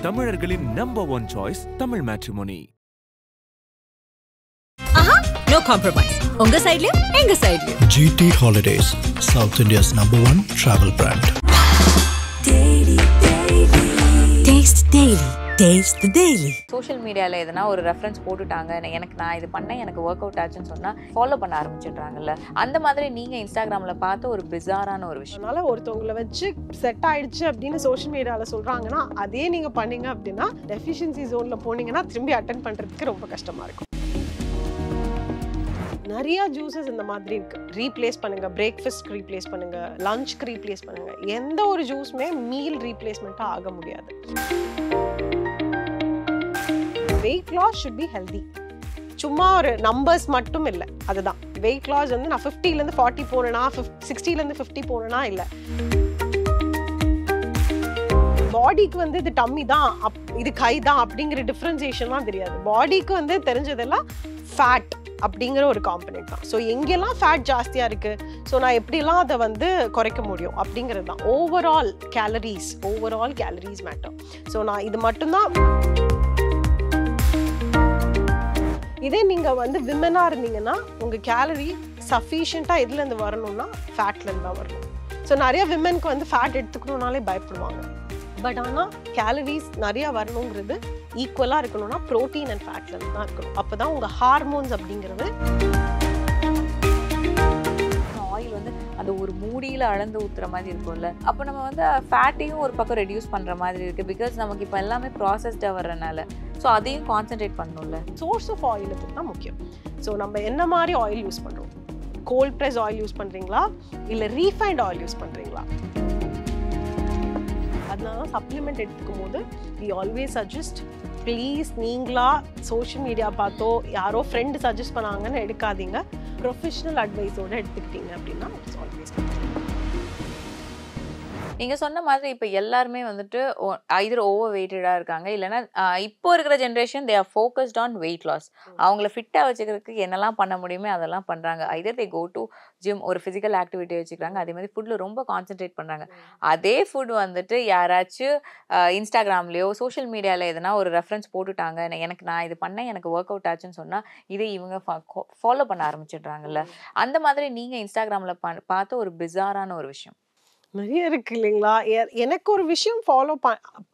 தமிழர்களின் number 1 choice Tamil matrimony. No compromise. உங்க சைடுலயும் எங்க சைடுலயும். GT Holidays, South India's #1 travel brand. Taste daily. Taste the daily. Social மீடியாவில் எதனா ஒரு ரெஃபரன்ஸ் போட்டுட்டாங்க, நான் இது பண்ணேன், எனக்கு ஒர்க் அவுட் ஆச்சுன்னு சொன்னால் ஃபாலோ பண்ண ஆரம்பிச்சிடுறாங்கல்ல. அந்த மாதிரி நீங்கள் இன்ஸ்டாகிராமில் பார்த்த ஒரு பிசாரான ஒரு விஷயம். அதனால ஒருத்தவங்களை வச்சு செட் ஆயிடுச்சு அப்படின்னு சோஷியல் மீடியாவில் சொல்கிறாங்கன்னா அதே நீங்கள் பண்ணீங்க அப்படின்னா டெஃபிஷியன்சி ஜோனில் போனீங்கன்னா திரும்பி அட்டென்ட் பண்ணுறதுக்கு ரொம்ப கஷ்டமாக இருக்கும். நிறைய ஜூஸஸ் இந்த மாதிரி இருக்கு. ரீப்ளேஸ் பண்ணுங்க, பிரேக்ஃபாஸ்ட்க்கு ரீப்ளேஸ் பண்ணுங்க, லஞ்சுக்கு ரீப்ளேஸ் பண்ணுங்க. எந்த ஒரு ஜூஸுமே மீல் ரீப்ளேஸ்மெண்ட்டாக ஆக முடியாது. Weight loss should be healthy. சும்மா ஒரு நம்பர்ஸ் மட்டும் இல்லை. அதுதான் வெயிட் லாஸ் வந்து நான் 50லேருந்து 40 போனேன்னா 60லேருந்து 50 போனேன்னா இல்லை. பாடிக்கு வந்து இது டம்மி தான், இது கை தான் அப்படிங்கிற டிஃப்ரென்சியேஷன்லாம் தெரியாது. பாடிக்கு வந்து தெரிஞ்சதெல்லாம் ஃபேட் அப்படிங்கிற ஒரு காம்பனெண்ட் தான். ஸோ எங்கெல்லாம் ஃபேட் ஜாஸ்தியாக இருக்குது, ஸோ நான் எப்படிலாம் அதை வந்து குறைக்க முடியும் அப்படிங்கிறது தான். Overall calories matter. ஸோ நான் இது மட்டும்தான். இதே நீங்கள் வந்து விமனாக இருந்தீங்கன்னா உங்கள் கேலரி சஃபிஷியண்ட்டாக எதுலேருந்து வரணும்னா ஃபேட்லேருந்து தான் வரணும். ஸோ நிறைய விமனுக்கு வந்து ஃபேட் எடுத்துக்கணுன்னாலே பயப்படுவாங்க. பட் ஆனால் கேலரிஸ் நிறையா வரணுங்கிறது ஈக்குவலாக இருக்கணும்னா ப்ரோட்டீன் அண்ட் ஃபேட்லேருந்து தான் இருக்கணும். அப்போ தான் உங்கள் ஹார்மோன்ஸ் அப்படிங்கிறது. ஆயில் வந்து அந்த ஒரு மூடியில் அளந்து ஊற்றுற மாதிரி இருக்கும்ல, அப்போ நம்ம வந்து ஃபேட்டையும் ஒரு பக்கம் ரெடியூஸ் பண்ணுற மாதிரி இருக்குது. பிகாஸ் நமக்கு இப்போ எல்லாமே ப்ராசஸ்டாக வர்றதுனால ஸோ அதையும் கான்சென்ட்ரேட் பண்ணணும்ல. சோர்ஸ் ஆஃப் ஆயிலுக்கு தான் முக்கியம். ஸோ நம்ம என்ன மாதிரி ஆயில் யூஸ் பண்ணுறோம்? கோல்ட் ப்ரெஸ் ஆயில் யூஸ் பண்ணுறீங்களா இல்லை ரீஃபைண்ட் ஆயில் யூஸ் பண்ணுறீங்களா? அதனால சப்ளிமெண்ட் எடுத்துக்கும் போது வி ஆல்வேஸ் சஜஸ்ட், ப்ளீஸ் நீங்களா சோஷியல் மீடியா பார்த்தோ யாரோ ஃப்ரெண்டு சஜஸ்ட் பண்ணாங்கன்னு எடுக்காதீங்க. ப்ரொஃபஷனல் அட்வைஸோடு எடுத்துக்கிட்டீங்க அப்படின்னா இட்ஸ் ஆல்வேஸ். நீங்கள் சொன்ன மாதிரி இப்போ எல்லாருமே வந்துட்டு ஐதர் ஓவர் வெயிட்டடாக இருக்காங்க, இல்லைன்னா இப்போ இருக்கிற generation they are focused on weight loss. அவங்கள ஃபிட்டாக வச்சுக்கிறதுக்கு என்னெல்லாம் பண்ண முடியுமோ அதெல்லாம் பண்ணுறாங்க. Either they go to gym, ஒரு ஃபிசிக்கல் ஆக்டிவிட்டி வச்சுக்கிறாங்க. அதே மாதிரி ஃபுட்டில் ரொம்ப கான்சென்ட்ரேட் பண்ணுறாங்க. அதே ஃபுட் வந்துட்டு யாராச்சும் இன்ஸ்டாகிராம்லேயோ சோஷியல் மீடியாவில் எதனா ஒரு ரெஃபரன்ஸ் போட்டுட்டாங்க, நான் இது பண்ணேன், எனக்கு ஒர்க் அவுட் ஆச்சுன்னு சொன்னால் இதை இவங்க ஃபாலோ பண்ண ஆரம்பிச்சிடுறாங்கல்ல. அந்த மாதிரி நீங்கள் இன்ஸ்டாகிராமில் பார்த்த ஒரு பிசாரான ஒரு விஷயம் நிறைய இருக்கு இல்லைங்களா? எனக்கு ஒரு விஷயம் ஃபாலோ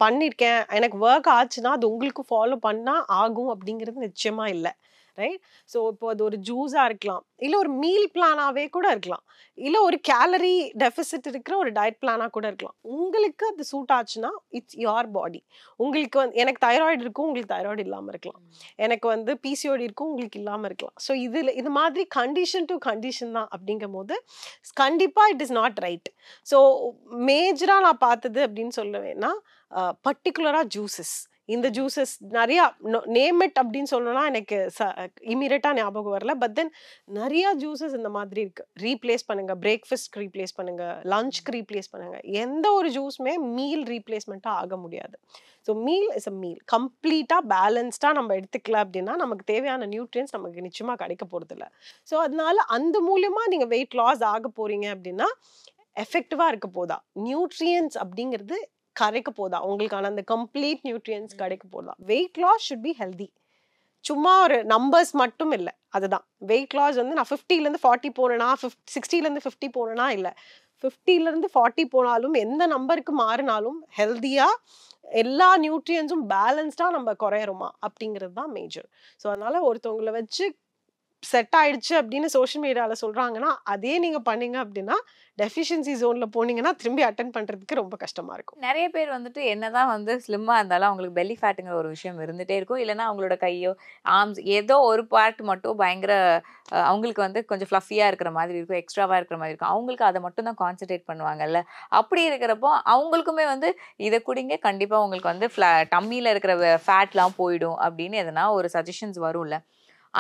பண்ணியிருக்கேன், எனக்கு ஒர்க் ஆச்சுன்னா அது உங்களுக்கு ஃபாலோ பண்ணால் ஆகும் அப்படிங்கிறது நிச்சயமாக இல்லை. ரைட்? ஸோ இப்போ அது ஒரு ஜூஸாக இருக்கலாம், இல்லை ஒரு மீல் பிளானாகவே கூட இருக்கலாம், இல்லை ஒரு கேலரி டெஃபிசிட் இருக்கிற ஒரு டயட் பிளானாக கூட இருக்கலாம். உங்களுக்கு அது சூட் ஆச்சுன்னா இட்ஸ் யுவர் பாடி. உங்களுக்கு வந்து எனக்கு தைராய்டு இருக்கும், உங்களுக்கு தைராய்டு இல்லாமல் இருக்கலாம். எனக்கு வந்து பிசிஓடி இருக்கும், உங்களுக்கு இல்லாமல் இருக்கலாம். ஸோ இது மாதிரி கண்டிஷன் டு கண்டிஷன் தான். அப்படிங்கும் போது கண்டிப்பாக it is not right. So மேஜராக நான் பார்த்தது அப்படின்னு சொல்லுவேன்னா பர்டிகுலராக ஜூஸஸ். இந்த ஜூஸஸ் நிறையா நேம் இட் அப்படின்னு சொல்லணும்னா எனக்கு இமீடியட்டாக ஞாபகம் வரல. பட் தென் நிறையா ஜூஸஸ் இந்த மாதிரி இருக்குது. ரீப்ளேஸ் பண்ணுங்கள், பிரேக்ஃபாஸ்ட்க்கு ரீப்ளேஸ் பண்ணுங்கள், லஞ்சுக்கு ரீப்ளேஸ் பண்ணுங்கள். எந்த ஒரு ஜூஸுமே மீல் ரீப்ளேஸ்மெண்ட்டாக ஆக முடியாது. So meal is a meal. கம்ப்ளீட்டாக பேலன்ஸ்டாக நம்ம எடுத்துக்கல அப்படின்னா நமக்கு தேவையான நியூட்ரியன்ஸ் நமக்கு நிச்சயமாக கிடைக்க போகிறதில்ல. ஸோ அதனால அந்த மூலியமாக நீங்கள் வெயிட் லாஸ் ஆக போகிறீங்க அப்படின்னா எஃபெக்டிவாக இருக்க போதா, நியூட்ரியன்ஸ் அப்படிங்கிறது கரைக்க போதா, உங்களுக்கான அந்த கம்ப்ளீட் நியூட்ரியன்ஸ் கிடைக்க போதா. Weight loss should be healthy. சும்மா ஒரு நம்பர்ஸ் மட்டும் இல்லை. அதுதான் வெயிட் லாஸ் வந்து நான் 50லேருந்து 40 போனேன்னா 60லேருந்து 50 போனேன்னா இல்லை. 50லேருந்து 40 போனாலும் எந்த நம்பருக்கு மாறினாலும் ஹெல்தியாக எல்லா நியூட்ரியன்ஸும் பேலன்ஸ்டாக நம்ம குறையிறோமா அப்படிங்கிறது தான் மேஜர். ஸோ அதனால் ஒருத்தவங்களை வச்சு செட் ஆயிடுச்சு அப்படின்னு சோஷியல் மீடியாவில் சொல்கிறாங்கன்னா அதே நீங்கள் பண்ணீங்க அப்படின்னா டெஃபிஷியன்சி ஜோனில் போனீங்கன்னா திரும்பி அட்டென்ட் பண்ணுறதுக்கு ரொம்ப கஷ்டமாக இருக்கும். நிறைய பேர் வந்துட்டு என்னதான் வந்து ஸ்லிம்மாக இருந்தாலும் அவங்களுக்கு பெல்லி ஃபேட்டுங்கிற ஒரு விஷயம் இருந்துகிட்டே இருக்கும். இல்லைன்னா அவங்களோட கையோ ஆர்ம்ஸ் ஏதோ ஒரு பார்ட் மட்டும் பயங்கர அவங்களுக்கு வந்து கொஞ்சம் ஃப்ளஃபியாக இருக்கிற மாதிரி இருக்கும், எக்ஸ்ட்ராவாக இருக்கிற மாதிரி இருக்கும். அவங்களுக்கு அதை மட்டும் தான் கான்சன்ட்ரேட் பண்ணுவாங்கல்ல. அப்படி இருக்கிறப்போ அவங்களுக்குமே வந்து இதை குடிங்க, கண்டிப்பாக உங்களுக்கு வந்து டம்மியில் இருக்கிற ஃபேட்லாம் போயிடும் அப்படின்னு எதனா ஒரு சஜஷன்ஸ் வரும்ல.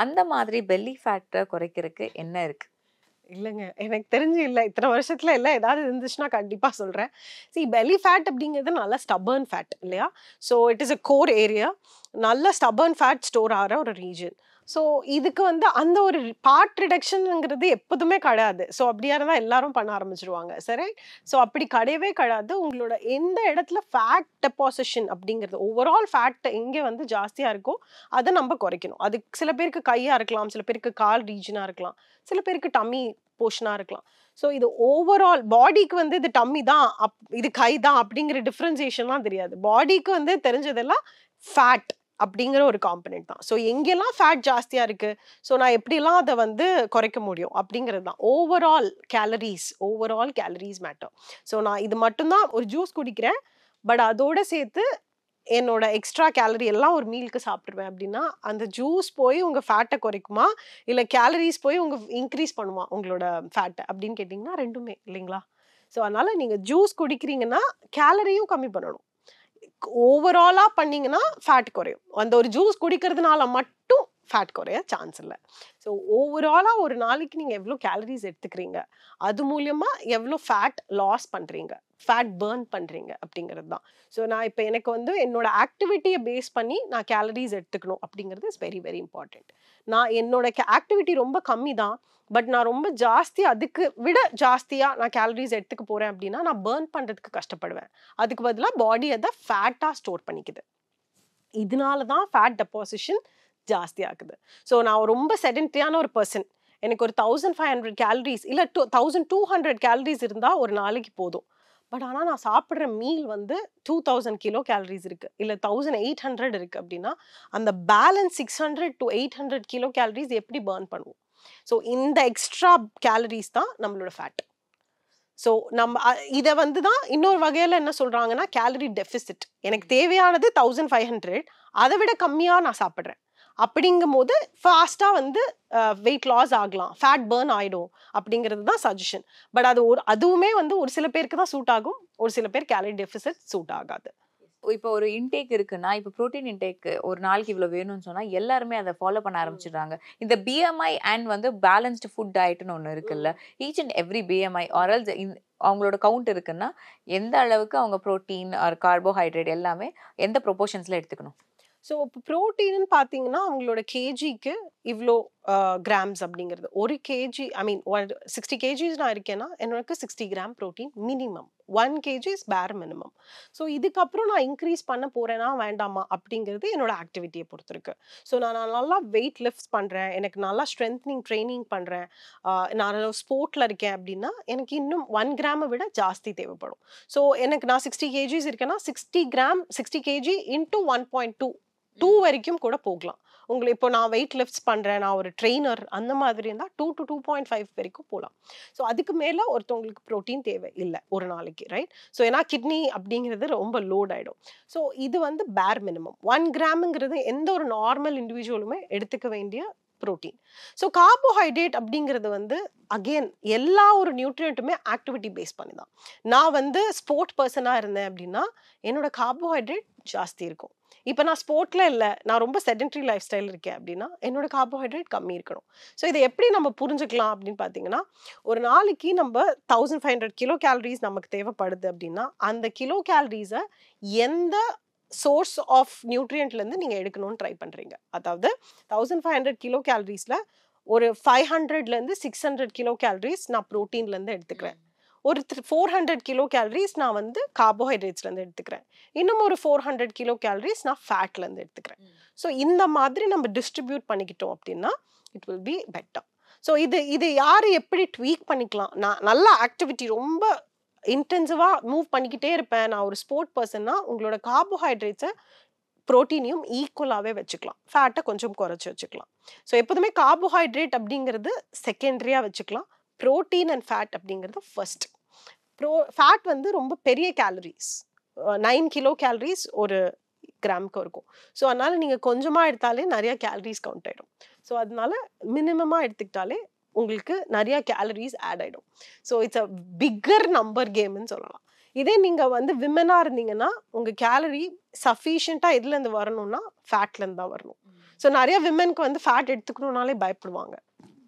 அந்த மாதிரி பெல்லி ஃபேட்டை குறைக்கிறதுக்கு என்ன இருக்குது? இல்லைங்க, எனக்கு தெரிஞ்சு இல்லை, இத்தனை வருஷத்துல இல்லை, ஏதாவது இருந்துச்சுன்னா கண்டிப்பாக சொல்கிறேன். பெல்லி ஃபேட் அப்படிங்கிறது நல்ல ஸ்டபர்ன் ஃபேட் இல்லையா? So it is a core area. நல்ல ஸ்டபர்ன் ஃபேட் ஸ்டோர் ஆகிற ஒரு ரீஜன். ஸோ இதுக்கு வந்து அந்த ஒரு பார்ட் ரிடக்ஷனுங்கிறது எப்போதுமே கிடையாது. ஸோ அப்படியா இருந்தால் எல்லாரும் பண்ண ஆரம்பிச்சிருவாங்க சரி. ஸோ அப்படி கிடையவே கிடையாது. உங்களோட எந்த இடத்துல ஃபேட் டெபாசிஷன் அப்படிங்கிறது ஓவரால் ஃபேட் எங்கே வந்து ஜாஸ்தியாக இருக்கோ அதை நம்ம குறைக்கணும். அது சில பேருக்கு கையாக இருக்கலாம், சில பேருக்கு கால் ரீஜனாக இருக்கலாம், சில பேருக்கு டம்மி போர்ஷனாக இருக்கலாம். ஸோ இது ஓவரால் பாடிக்கு வந்து இது டம்மி தான் இது கை தான் அப்படிங்கிற டிஃப்ரென்சியேஷன்லாம் தெரியாது. பாடிக்கு வந்து தெரிஞ்சதெல்லாம் ஃபேட் அப்படிங்கிற ஒரு காம்பனெண்ட் தான். ஸோ எங்கெல்லாம் ஃபேட் ஜாஸ்தியாக இருக்குது, ஸோ நான் எப்படிலாம் அதை வந்து குறைக்க முடியும் அப்படிங்கிறது தான். Overall calories matter. ஸோ நான் இது மட்டும்தான் ஒரு ஜூஸ் குடிக்கிறேன், பட் அதோட சேர்த்து என்னோட எக்ஸ்ட்ரா கேலரி எல்லாம் ஒரு மீலுக்கு சாப்பிட்ருவேன் அப்படின்னா அந்த ஜூஸ் போய் உங்கள் ஃபேட்டை குறைக்குமா இல்லை கேலரிஸ் போய் இன்க்ரீஸ் பண்ணுமா உங்களோட ஃபேட்டை அப்படின்னு கேட்டிங்கன்னா ரெண்டுமே இல்லைங்களா. ஸோ அதனால் நீங்கள் ஜூஸ் குடிக்கிறீங்கன்னா கேலரியும் கம்மி பண்ணணும். ஓவராலாக பண்ணிங்கன்னா ஃபேட் குறையும். அந்த ஒரு ஜூஸ் குடிக்கிறதுனால மட்டும் ஃபேட் குறைய சான்ஸ் இல்லை. ஸோ ஓவராலாக ஒரு நாளைக்கு நீங்கள் எவ்வளோ கேலரிஸ் எடுத்துக்கிறீங்க, அது மூலியமாக எவ்வளோ ஃபேட் லாஸ் பண்ணுறீங்க, ஃபேட் பர்ன் பண்ணுறீங்க அப்படிங்கிறது தான். ஸோ நான் இப்போ எனக்கு வந்து என்னோட ஆக்டிவிட்டியை பேஸ் பண்ணி நான் கேலரிஸ் எடுத்துக்கணும் அப்படிங்கிறது இஸ் வெரி வெரி இம்பார்ட்டண்ட். நான் என்னோட ஆக்டிவிட்டி ரொம்ப கம்மி தான், பட் நான் ரொம்ப ஜாஸ்தி அதுக்கு விட ஜாஸ்தியாக நான் கேலரிஸ் எடுத்துக்க போகிறேன் அப்படின்னா நான் பர்ன் பண்ணுறதுக்கு கஷ்டப்படுவேன். அதுக்கு பதிலாக பாடி அதை ஃபேட்டாக ஸ்டோர் பண்ணிக்குது. இதனால தான் ஃபேட் டெபாசிஷன் ஜாஸ்தி ஆகுது. ஸோ நான் ரொம்ப செடென்ட்ரியான ஒரு பர்சன், எனக்கு ஒரு 1500 கேலரிஸ் இல்லை 1200 கேலரிஸ் இருந்தால் ஒரு நாளைக்கு போதும். பட் ஆனால் நான் சாப்பிட்ற மீல் வந்து 2000 கிலோ கேலரிஸ் இருக்குது இல்லை 1800 இருக்குது அப்படின்னா அந்த பேலன்ஸ் 600 to 800 கிலோ கேலரிஸ் எப்படி பர்ன் பண்ணுவோம். ஸோ இந்த எக்ஸ்ட்ரா கேலரிஸ் தான் நம்மளோட ஃபேட். ஸோ நம்ம இதை வந்து தான் இன்னொரு வகையில் என்ன சொல்கிறாங்கன்னா கேலரி டெஃபிசிட். எனக்கு தேவையானது 1500, அதை விட கம்மியாக நான் சாப்பிட்றேன் அப்படிங்கும் போது ஃபாஸ்ட்டாக வந்து வெயிட் லாஸ் ஆகலாம், ஃபேட் பர்ன் ஆகிடும் அப்படிங்கிறது தான் சஜஷன். பட் அதுவுமே வந்து ஒரு சில பேருக்கு தான் சூட் ஆகும், ஒரு சில பேர் கேலரி டெஃபிசிட் சூட் ஆகாது. இப்போ ஒரு இன்டேக் இருக்குன்னா, இப்போ ப்ரோட்டீன் இன்டேக் ஒரு நாளைக்கு இவ்வளோ வேணும்னு சொன்னால் எல்லாருமே அதை ஃபாலோ பண்ண ஆரம்பிச்சிடுறாங்க. இந்த பிஎம்ஐ அண்ட் வந்து பேலன்ஸ்டு ஃபுட் டயட்னு ஒன்று இருக்குல்ல, ஈச் அண்ட் எவ்ரி பிஎம்ஐ ஆர்எல்ஸ் அவங்களோட கவுண்ட் இருக்குன்னா எந்த அளவுக்கு அவங்க ப்ரோட்டீன் ஆர் கார்போஹைட்ரேட் எல்லாமே எந்த ப்ரொபோர்ஷன்ஸில் எடுத்துக்கணும்? ஸோ இப்போ ப்ரோட்டீன்னு பார்த்தீங்கன்னா அவங்களோட கேஜிக்கு இவ்வளோ கிராம்ஸ் அப்படிங்கிறது. ஒரு கேஜி ஐ மீன் 60 கேஜிஸ் நான் இருக்கேன்னா எனக்கு 60 gram protein minimum. 1 kg is பேர் மினிமம். ஸோ இதுக்கப்புறம் நான் இன்க்ரீஸ் பண்ண போகிறேன்னா வேண்டாமா அப்படிங்கிறது என்னோட ஆக்டிவிட்டியை பொறுத்திருக்கு. ஸோ நான் நல்லா வெயிட் லிஃப்ட்ஸ் பண்ணுறேன், எனக்கு நல்லா ஸ்ட்ரென்த்னிங் ட்ரைனிங் பண்ணுறேன், நான் ஸ்போர்ட்டில் இருக்கேன் அப்படின்னா எனக்கு இன்னும் 1 கிராமை விட ஜாஸ்தி தேவைப்படும். ஸோ எனக்கு நான் 60 கேஜிஸ் இருக்கேன்னா 60 kg இன்ட்டு 1.2 வரைக்கும் கூட போகலாம். உங்களுக்கு இப்போ நான் வெயிட் லிஃப்ட்ஸ் பண்ணுறேன், நான் ஒரு ட்ரெயினர் அந்த மாதிரி இருந்தால் 2 to 2.5 வரைக்கும் போகலாம். ஸோ அதுக்கு மேலே ஒருத்தவங்களுக்கு ப்ரோட்டீன் தேவை இல்லை ஒரு நாளைக்கு, ரைட்? ஸோ ஏன்னா கிட்னி அப்படிங்கிறது ரொம்ப லோட் ஆகிடும். ஸோ இது வந்து பேர் மினிமம். 1 கிராமுங்கிறது எந்த ஒரு நார்மல் இண்டிவிஜுவலுமே எடுத்துக்க வேண்டிய ப்ரோட்டீன். ஸோ கார்போஹைட்ரேட் அப்படிங்கிறது வந்து அகெயின் எல்லா ஒரு நியூட்ரியண்ட்டுமே ஆக்டிவிட்டி பேஸ் பண்ணி தான். நான் வந்து ஸ்போர்ட் பர்சனாக இருந்தேன் அப்படின்னா என்னோட கார்போஹைட்ரேட் ஜாஸ்தி இருக்கும். இப்போ நான் ஸ்போர்ட்ல இல்லை, நான் ரொம்ப செடென்ட்ரி லைஃப் ஸ்டைல் இருக்கேன் அப்படின்னா என்னோட கார்போஹைட்ரேட் கம்மி இருக்கணும். ஸோ இதை எப்படி நம்ம புரிஞ்சுக்கலாம் அப்படின்னு பார்த்தீங்கன்னா, ஒரு நாளைக்கு நம்ம 1500 கிலோ கேலரிஸ் நமக்கு தேவைப்படுது அப்படின்னா அந்த கிலோ கேலரிஸை எந்த சோர்ஸ் ஆஃப் நியூட்ரியன்ட்லேருந்து நீங்கள் எடுக்கணும்னு ட்ரை பண்ணுறீங்க. அதாவது 1500 கிலோ கேலரிஸில் ஒரு 500லேருந்து 600 கிலோ கேலரிஸ் நான் ப்ரோட்டீன்லேருந்து எடுத்துக்கிறேன். ஒரு 400 கிலோ கேலரிஸ் நான் வந்து கார்போஹைட்ரேட்ஸ்லேருந்து எடுத்துக்கிறேன். இன்னும் ஒரு 400 கிலோ கேலரிஸ் நான் ஃபேட்லேருந்து எடுத்துக்கிறேன். ஸோ இந்த மாதிரி நம்ம டிஸ்ட்ரிபியூட் பண்ணிக்கிட்டோம் அப்படின்னா it will be better. So இது யார் எப்படி ட்வீக் பண்ணிக்கலாம்? நான் நல்ல ஆக்டிவிட்டி ரொம்ப இன்டென்சிவாக மூவ் பண்ணிக்கிட்டே இருப்பேன், நான் ஒரு ஸ்போர்ட் பர்சன்னா உங்களோட கார்போஹைட்ரேட்ஸை ப்ரோட்டீனையும் ஈக்குவலாகவே வச்சுக்கலாம், ஃபேட்டை கொஞ்சம் குறைச்சி வச்சுக்கலாம். ஸோ எப்போதுமே கார்போஹைட்ரேட் அப்படிங்கிறது செகண்டரியாக வச்சுக்கலாம், ப்ரோட்டீன் அண்ட் ஃபேட் அப்படிங்கிறது ஃபர்ஸ்ட். ஃபேட் வந்து ரொம்ப பெரிய கேலரிஸ், 9 கிலோ கேலரிஸ் ஒரு கிராமுக்கு இருக்கும். ஸோ அதனால் நீங்கள் கொஞ்சமாக எடுத்தாலே நிறையா கேலரிஸ் கவுண்ட் ஆகிடும். ஸோ அதனால மினிமமாக எடுத்துக்கிட்டாலே உங்களுக்கு நிறையா கேலரிஸ் ஆட் ஆகிடும். So it's a bigger number கேம்னு சொல்லலாம். இதே நீங்கள் வந்து விமனாக இருந்தீங்கன்னா உங்கள் கேலரி சஃபிஷியண்ட்டாக எதுலேருந்து வரணும்னா ஃபேட்லேருந்து தான் வரணும். ஸோ நிறைய விமனுக்கு வந்து ஃபேட் எடுத்துக்கணுன்னாலே பயப்படுவாங்க.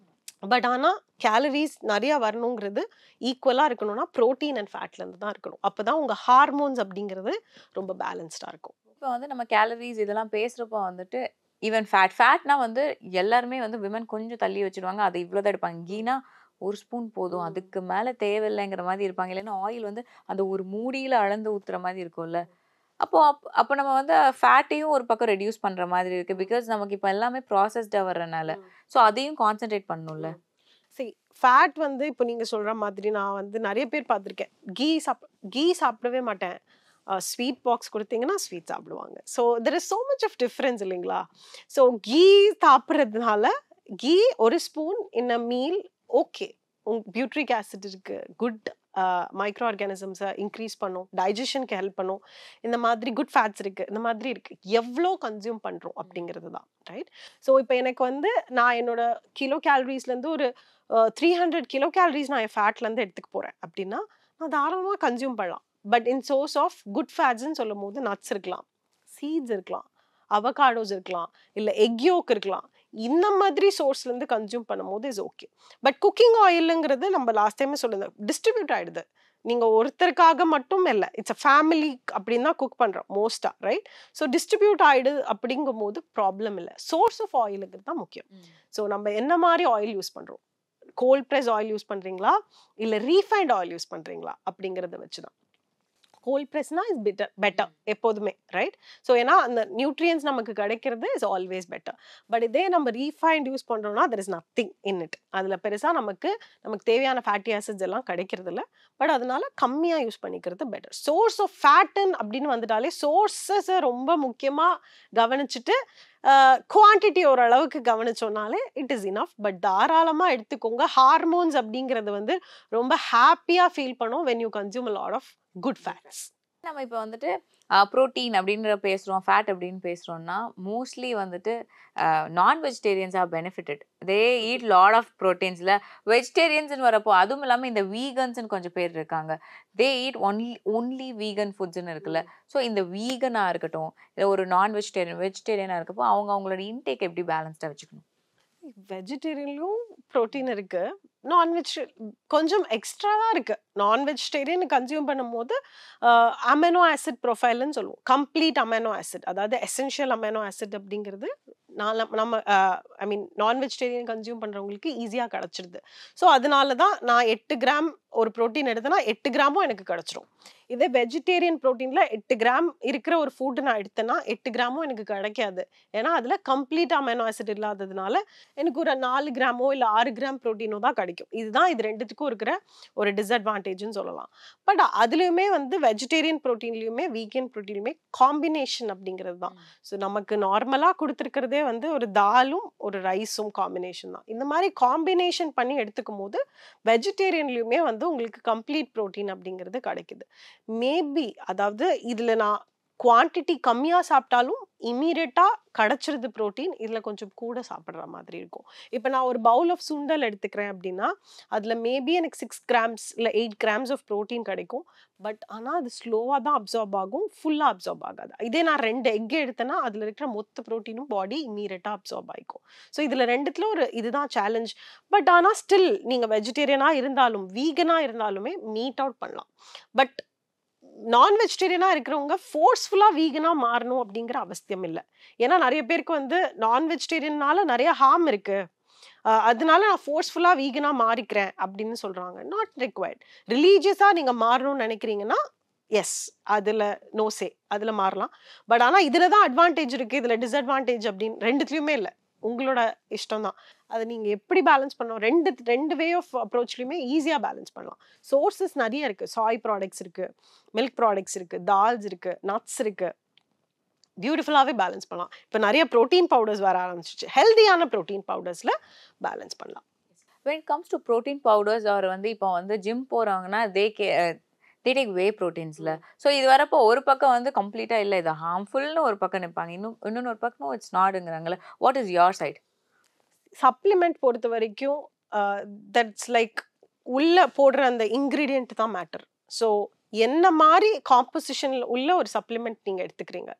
பட் ஆனால் கேலரிஸ் நிறையா வரணுங்கிறது ஈக்குவலாக இருக்கணும்னா ப்ரோட்டீன் அண்ட் ஃபேட்லேருந்து தான் இருக்கணும். அப்போ தான் உங்கள் ஹார்மோன்ஸ் அப்படிங்கிறது ரொம்ப பேலன்ஸ்டாக இருக்கும். இப்போ வந்து நம்ம கேலரிஸ் இதெல்லாம் பேசுகிறப்போ வந்துட்டு ஈவன் ஃபேட்னா வந்து எல்லாருமே வந்து விமன் கொஞ்சம் தள்ளி வச்சிருவாங்க, அதை இவ்வளோதான் எடுப்பாங்க. கீனா ஒரு ஸ்பூன் போதும், அதுக்கு மேலே தேவையில்லைங்கிற மாதிரி இருப்பாங்க. இல்லைன்னா ஆயில் வந்து அந்த ஒரு மூடியில் அளந்து ஊற்றுற மாதிரி இருக்கும்ல. அப்போ நம்ம வந்து ஃபேட்டையும் ஒரு பக்கம் ரெடியூஸ் பண்ணுற மாதிரி இருக்குது. பிகாஸ் நமக்கு இப்போ எல்லாமே ப்ராசஸ்டாக வர்றதுனால. ஸோ அதையும் கான்சென்ட்ரேட் பண்ணணும்ல. சரி, ஃபேட் வந்து இப்போ நீங்கள் சொல்கிற மாதிரி நான் வந்து நிறைய பேர் பார்த்துருக்கேன். கீ சாப்பிடவே மாட்டேன், ஸ்வீட் பாக்ஸ் கொடுத்தீங்கன்னா ஸ்வீட் சாப்பிடுவாங்க. So there is so much of difference இல்லைங்களா? ஸோ கீ சாப்பிட்றதுனால கீ ஒரு spoon in a meal okay, butyric acid இருக்குது, குட் மைக்ரோ ஆர்கானிசம்ஸை இன்க்ரீஸ் பண்ணும், டைஜஷனுக்கு ஹெல்ப் பண்ணும், இந்த மாதிரி குட் ஃபேட்ஸ் இருக்குது, இந்த மாதிரி இருக்குது. எவ்வளோ கன்சியூம் பண்ணுறோம் அப்படிங்கிறது தான், ரைட்? ஸோ இப்போ எனக்கு வந்து நான் என்னோட கிலோ கேலரிஸ்லேருந்து ஒரு 300 கிலோ கேலரிஸ் நான் என் ஃபேட்லேருந்து எடுத்துக்க போகிறேன் அப்படின்னா நான் தாராளமாக கன்சியூம் பண்ணலாம். But in source of good ஃபேட்ஸ்ன்னு சொல்லும் போது நட்ஸ் இருக்கலாம், சீட்ஸ் இருக்கலாம், அவகாடோஸ் இருக்கலாம், இல்லை எக் யோக் இருக்கலாம். இந்த மாதிரி சோர்ஸ்லேருந்து கன்சியூம் பண்ணும்போது இஸ் ஓகே. பட் குக்கிங் ஆயிலுங்கிறது நம்ம லாஸ்ட் டைமே சொல்லுங்க, டிஸ்ட்ரிபியூட் ஆகிடுது. நீங்கள் ஒருத்தருக்காக மட்டும் இல்லை, இட்ஸ் அ ஃபேமிலி அப்படின்னு தான் குக் பண்ணுறோம் மோஸ்ட்டாக, ரைட்? ஸோ டிஸ்ட்ரிபியூட் ஆகிடுது அப்படிங்கும் போது ப்ராப்ளம் இல்லை. சோர்ஸ் ஆஃப் ஆயிலுக்கு தான் முக்கியம். ஸோ நம்ம என்ன மாதிரி ஆயில் யூஸ் பண்ணுறோம், கோல்ட் ப்ரெஸ் ஆயில் யூஸ் பண்ணுறீங்களா இல்லை ரீஃபைண்ட் ஆயில் யூஸ் பண்ணுறீங்களா அப்படிங்கிறத வச்சு தான். கோல்ட் ப்ரெஸ்னா இஸ் பெட்டர் எப்போதுமே, ரைட்? ஸோ ஏன்னா அந்த நியூட்ரியன்ஸ் நமக்கு கிடைக்கிறது இஸ் ஆல்வேஸ் பெட்டர். பட் இதே நம்ம ரீஃபைண்ட் யூஸ் பண்ணுறோம்னா there is nothing in it. அதில் பெருசாக நமக்கு தேவையான ஃபேட்டி ஆசிட்ஸ் எல்லாம் கிடைக்கிறது இல்லை. பட் அதனால கம்மியாக யூஸ் பண்ணிக்கிறது பெட்டர். சோர்ஸ் ஆஃப் ஃபேட்டன் அப்படின்னு வந்துட்டாலே சோர்ஸஸை ரொம்ப முக்கியமாக கவனிச்சுட்டு குவான்டிட்டி ஓரளவுக்கு கவனிச்சோன்னாலே இட் இஸ் இனஃப். பட் தாராளமாக எடுத்துக்கோங்க. ஹார்மோன்ஸ் அப்படிங்கிறது வந்து ரொம்ப ஹாப்பியாக ஃபீல் பண்ணும் when you consume a lot of good fats. நம்ம இப்போ வந்துட்டு ப்ரோட்டீன் அப்படின்ற பேசுகிறோம், ஃபேட் அப்படின்னு பேசுகிறோம்னா மோஸ்ட்லி வந்துட்டு நான் vegetarians are benefited. They eat lot of ப்ரோட்டீன்ஸில். வெஜிடேரியன்ஸ்னு வரப்போ அதுவும் இல்லாமல் இந்த வீகன்ஸ்ன்னு கொஞ்சம் பேர் இருக்காங்க, தே ஈட் ஒன்லி வீகன் ஃபுட்ஸ்ன்னு இருக்குல்ல. ஸோ இந்த வீகனாக இருக்கட்டும் இல்லை ஒரு நான் வெஜிடேரியனாக இருக்கப்போ அவங்களோட இன்டேக் எப்படி பேலன்ஸ்டாக வச்சுக்கணும்? வெஜிடேரியன்லையும் ப்ரோட்டீன் இருக்குது, நான்வெஜ் கொஞ்சம் எக்ஸ்ட்ராவாக இருக்குது. நான் வெஜிடேரியன் கன்சியூம் பண்ணும்போது அமைனோ ஆசிட் ப்ரொஃபைல்னு சொல்லுவோம். கம்ப்ளீட் அமைனோ ஆசிட், அதாவது எசென்ஷியல் அமைனோ ஆசிட் அப்படிங்கிறது நம்ம ஐ மீன் நான் வெஜிடேரியன் கன்சியூம் பண்ணுறவங்களுக்கு ஈஸியாக கிடச்சிடுது. ஸோ அதனால தான் நான் 8 கிராம் ஒரு ப்ரோட்டீன் எடுத்தேன்னா 8 கிராமும் எனக்கு கிடச்சிரும். இதே வெஜிடேரியன் ப்ரோட்டீனில் 8 கிராம் இருக்கிற ஒரு ஃபுட்டு நான் எடுத்தேன்னா 8 கிராமும் எனக்கு கிடைக்காது. ஏன்னா அதில் கம்ப்ளீட் அமைனோ ஆசிட் இல்லாததுனால எனக்கு ஒரு 4 கிராமோ இல்லை 6 கிராம் ப்ரோட்டீனோ தான் கிடைக்கும். இதுதான் இது ரெண்டுத்துக்கும் இருக்கிற ஒரு டிஸ்அட்வான்டேஜ்னு சொல்லலாம். பட் அதுலேயுமே வந்து வெஜிடேரியன் ப்ரோட்டீன்லையுமே வீகன் ப்ரோட்டீன்லையுமே காம்பினேஷன் அப்படிங்கிறது தான். ஸோ நமக்கு நார்மலாக கொடுத்துருக்கிறதே வந்து ஒரு தாலும் ஒரு ரைஸும் காம்பினேஷன் தான். இந்த மாதிரி காம்பினேஷன் பண்ணி எடுத்துக்கும் போது வெஜிடேரியன்லையுமே வந்து உங்களுக்கு கம்ப்ளீட் ப்ரோட்டீன் அப்படிங்கிறது கிடைக்குது. மேபி அதாவது இதில் நான் குவான்டிட்டி கம்மியாக சாப்பிட்டாலும் இமீடியட்டாக கிடச்சிருது ப்ரோட்டீன், இதில் கொஞ்சம் கூட சாப்பிட்ற மாதிரி இருக்கும். இப்போ நான் ஒரு பவுல் ஆஃப் சுண்டல் எடுத்துக்கிறேன் அப்படின்னா அதில் மேபி எனக்கு 6 கிராம்ஸ் இல்லை 8 கிராம்ஸ் ஆஃப் ப்ரோட்டீன் கிடைக்கும். பட் ஆனால் அது ஸ்லோவாக தான் அப்சார்ப் ஆகும், ஃபுல்லாக அப்சார்ப் ஆகாது. இதே நான் 2 எக் எடுத்தேன்னா அதில் இருக்கிற மொத்த ப்ரோட்டீனும் பாடி இமீடியட்டாக அப்சார்ப் ஆகிக்கும். ஸோ இதில் ரெண்டுத்துல ஒரு இதுதான் சேலஞ்ச். பட் ஆனால் ஸ்டில் நீங்கள் வெஜிடேரியனாக இருந்தாலும் வீகனாக இருந்தாலுமே மீட் அவுட் பண்ணலாம். பட் நான் வெஜிடேரியனாக இருக்கிறவங்க ஃபோர்ஸ்ஃபுல்லாக வீகனாக மாறணும் அப்படிங்கிற அவசியம் இல்லை. ஏன்னா நிறைய பேருக்கு வந்து நான் வெஜிடேரியனால நிறைய ஹார்ம் இருக்குது, அதனால நான் ஃபோர்ஸ்ஃபுல்லாக வீகனாக மாறிக்கிறேன் அப்படின்னு சொல்கிறாங்க. Not required. ரிலீஜியஸாக நீங்கள் மாறணும்னு நினைக்கிறீங்கன்னா எஸ், அதில் நோசே, அதில் மாறலாம். பட் ஆனால் இதில் தான் அட்வான்டேஜ் இருக்குது, இதில் டிஸ்அட்வான்டேஜ் அப்படின்னு ரெண்டுத்துலையுமே இல்லை. உங்களோட இஷ்டம் தான். அதை நீங்கள் எப்படி பேலன்ஸ் பண்ணணும், ரெண்டு வே ஆஃப் அப்ரோச்லையுமே ஈஸியாக பேலன்ஸ் பண்ணலாம். சோர்ஸஸ் நிறைய இருக்குது. சாய் ப்ராடக்ட்ஸ் இருக்குது, மில்க் ப்ராடக்ட்ஸ் இருக்குது, தால்ஸ் இருக்குது, நட்ஸ் இருக்குது. பியூட்டிஃபுல்லாகவே பேலன்ஸ் பண்ணலாம். இப்போ நிறைய ப்ரோட்டீன் பவுடர்ஸ் வர ஆரம்பிச்சிச்சு. ஹெல்தியான ப்ரோட்டீன் பவுடர்ஸில் பேலன்ஸ் பண்ணலாம். when it comes to protein powders or வந்து இப்போ வந்து ஜிம் போகிறாங்கன்னா they take வே ப்ரோட்டீன்ஸில். ஸோ இது வரப்போ ஒரு பக்கம் வந்து கம்ப்ளீட்டாக இல்லை இது ஹார்ம்ஃபுல்னு ஒரு பக்கம் நிற்பாங்க, இன்னொன்று ஒரு பக்கம் இட்ஸ் நாடுங்கிறாங்களே. What is your side? Supplement பொறுத்த வரைக்கும் தட்ஸ் லைக் உள்ளே போடுற அந்த இன்க்ரீடியன்ட் தான் மேட்டர். ஸோ என்ன மாதிரி காம்போசிஷனில் உள்ள ஒரு சப்ளிமெண்ட் நீங்கள் எடுத்துக்கிறீங்க.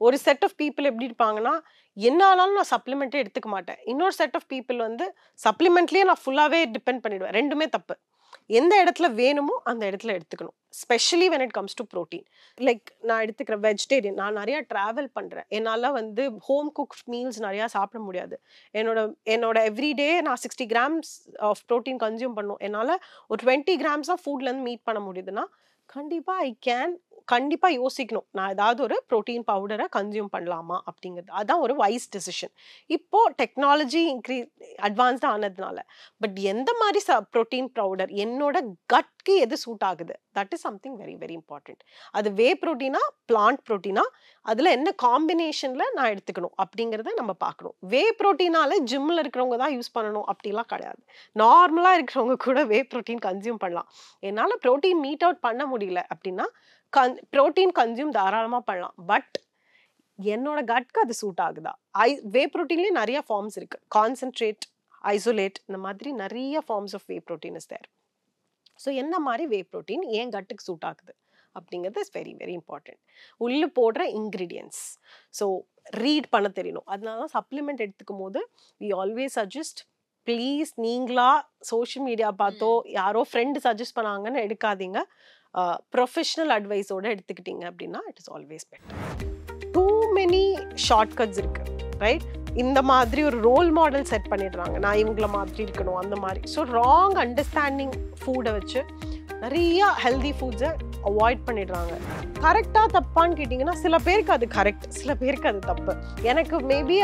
ஒரு செட் ஆஃப் பீப்புள் எப்படி இருப்பாங்கன்னா என்ன ஆனாலும் நான் சப்ளிமெண்ட்டே எடுத்துக்க மாட்டேன். இன்னொரு செட் ஆஃப் பீப்புள் வந்து சப்ளிமெண்ட்லேயே நான் ஃபுல்லாகவே டிபெண்ட் பண்ணிவிடுவேன். ரெண்டுமே தப்பு. எந்த இடத்துல வேணுமோ அந்த இடத்துல எடுத்துக்கணும். Specially when it comes to protein. Like நான் எடுத்துக்கிற வெஜிடேரியன், நான் நிறையா ட்ராவல் பண்ணுறேன், என்னால் வந்து ஹோம் குக் மீல்ஸ் நிறையா சாப்பிட முடியாது. என்னோட எவ்ரிடே நான் 60 grams ஆஃப் ப்ரோட்டீன் கன்சியூம் பண்ணும். என்னால் ஒரு 20 grams ஆஃப் ஃபுட்லேருந்து மீட் பண்ண முடியுதுன்னா கண்டிப்பாக யோசிக்கணும், நான் ஏதாவது ஒரு ப்ரோட்டீன் பவுடரை கன்சியூம் பண்ணலாமா அப்படிங்கிறது. அதுதான் ஒரு வைஸ் டெசிஷன். இப்போது டெக்னாலஜி அட்வான்ஸ்டாக ஆனதுனால. பட் எந்த மாதிரி ப்ரோட்டீன் பவுடர் என்னோட கட்க்கு எது சூட் ஆகுது, that is something very very important. அது வே ப்ரோட்டீனா பிளான்ட் ப்ரோட்டீனா, அதில் என்ன காம்பினேஷனில் நான் எடுத்துக்கணும் அப்படிங்கிறத நம்ம பார்க்கணும். வே ப்ரோட்டீனால ஜிம்மில் இருக்கிறவங்க தான் யூஸ் பண்ணணும் அப்படிலாம் கிடையாது. நார்மலாக இருக்கிறவங்க கூட வே ப்ரோட்டீன் கன்சியூம் பண்ணலாம். என்னால் ப்ரோட்டீன் மீட் அவுட் பண்ண முடியல அப்படின்னா ப்ரோட்டீன் கன்சியூம் தாராளமாக பண்ணலாம். பட் என்னோட கட்க்கு அது சூட் ஆகுதா? வே ப்ரோட்டீன்லேயே நிறைய ஃபார்ம்ஸ் இருக்குது. கான்சென்ட்ரேட், ஐசோலேட், இந்த மாதிரி நிறைய forms of whey protein is there. So என்ன மாதிரி வே ப்ரோட்டீன் என் கட்டுக்கு சூட் ஆகுது அப்படிங்கிறது இஸ் வெரி வெரி இம்பார்ட்டண்ட். உள்ளே போடுற இன்க்ரீடியன்ட்ஸ் ஸோ ரீட் பண்ண தெரியணும். அதனால தான் சப்ளிமெண்ட் எடுத்துக்கும் போது வி ஆல்வேஸ் சஜஸ்ட், ப்ளீஸ் நீங்களா சோஷியல் மீடியா பார்த்தோ யாரோ ஃப்ரெண்டு சஜஸ்ட் பண்ணாங்கன்னு எடுக்காதீங்க. ப்ரொஃபஷ்னல் அட்வைஸோடு எடுத்துக்கிட்டீங்க அப்படின்னா it is always better. Too many shortcuts இருக்குது, ரைட்? இந்த மாதிரி ஒரு ரோல் மாடல் செட் பண்ணிடுறாங்க, நான் இவங்கள மாதிரி இருக்கணும் அந்த மாதிரி. ஸோ ராங் அண்டர்ஸ்டாண்டிங் ஃபுட்டை வச்சு நிறையா ஹெல்தி ஃபுட்ஸை அவாய்ட் பண்ணிடுறாங்க. கரெக்டாக தப்பான்னு கேட்டிங்கன்னா சில பேருக்கு அது கரெக்ட், சில பேருக்கு அது தப்பு. எனக்கு மேபி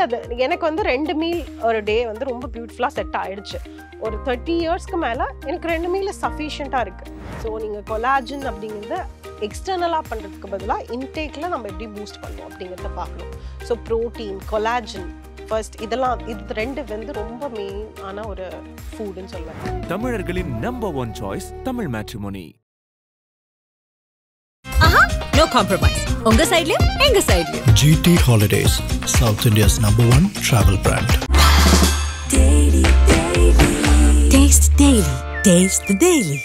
எனக்கு வந்து 2 மீல் ஒரு டே வந்து ரொம்ப பியூட்டிஃபுல்லாக செட் ஆகிடுச்சு. ஒரு 30 இயர்ஸ்க்கு மேலே எனக்கு 2 மீல் சஃபிஷியண்ட்டாக இருக்குது. ஸோ நீங்கள் கொலாஜன் அப்படிங்கிறத எக்ஸ்டர்னலாக பண்ணுறதுக்கு பதிலாக இன்டேக்கில் நம்ம எப்படி பூஸ்ட் பண்ணுவோம் அப்படிங்கிறத பார்க்கணும். ஸோ ப்ரோட்டீன், கொலாஜன் ஃபர்ஸ்ட், இது 2 வந்து ரொம்ப மெயினான ஒரு ஃபுட்னு சொல்லுவேன். தமிழர்களின் number 1 choice Tamil matrimony. No compromise. உங்க சைடுலயும் எங்க சைடுலயும். GT Holidays, South India's #1 travel brand. Taste Daily. Taste the Daily.